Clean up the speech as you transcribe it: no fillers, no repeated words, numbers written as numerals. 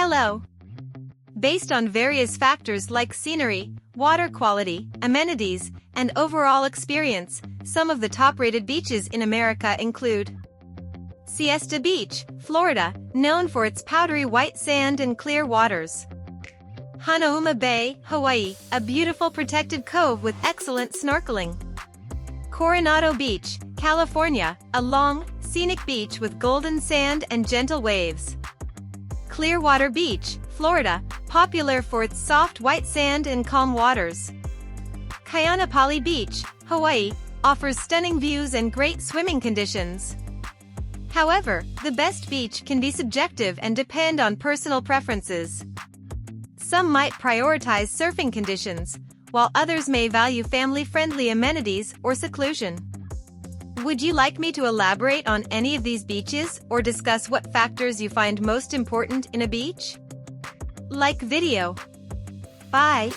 Hello. Based on various factors like scenery, water quality, amenities, and overall experience, some of the top-rated beaches in America include Siesta Beach, Florida, known for its powdery white sand and clear waters. Hanauma Bay, Hawaii, a beautiful protected cove with excellent snorkeling. Coronado Beach, California, a long, scenic beach with golden sand and gentle waves. Clearwater Beach, Florida, popular for its soft white sand and calm waters. Kaanapali Beach, Hawaii, offers stunning views and great swimming conditions. However, the best beach can be subjective and depend on personal preferences. Some might prioritize surfing conditions, while others may value family-friendly amenities or seclusion. Would you like me to elaborate on any of these beaches or discuss what factors you find most important in a beach? Like video. Bye.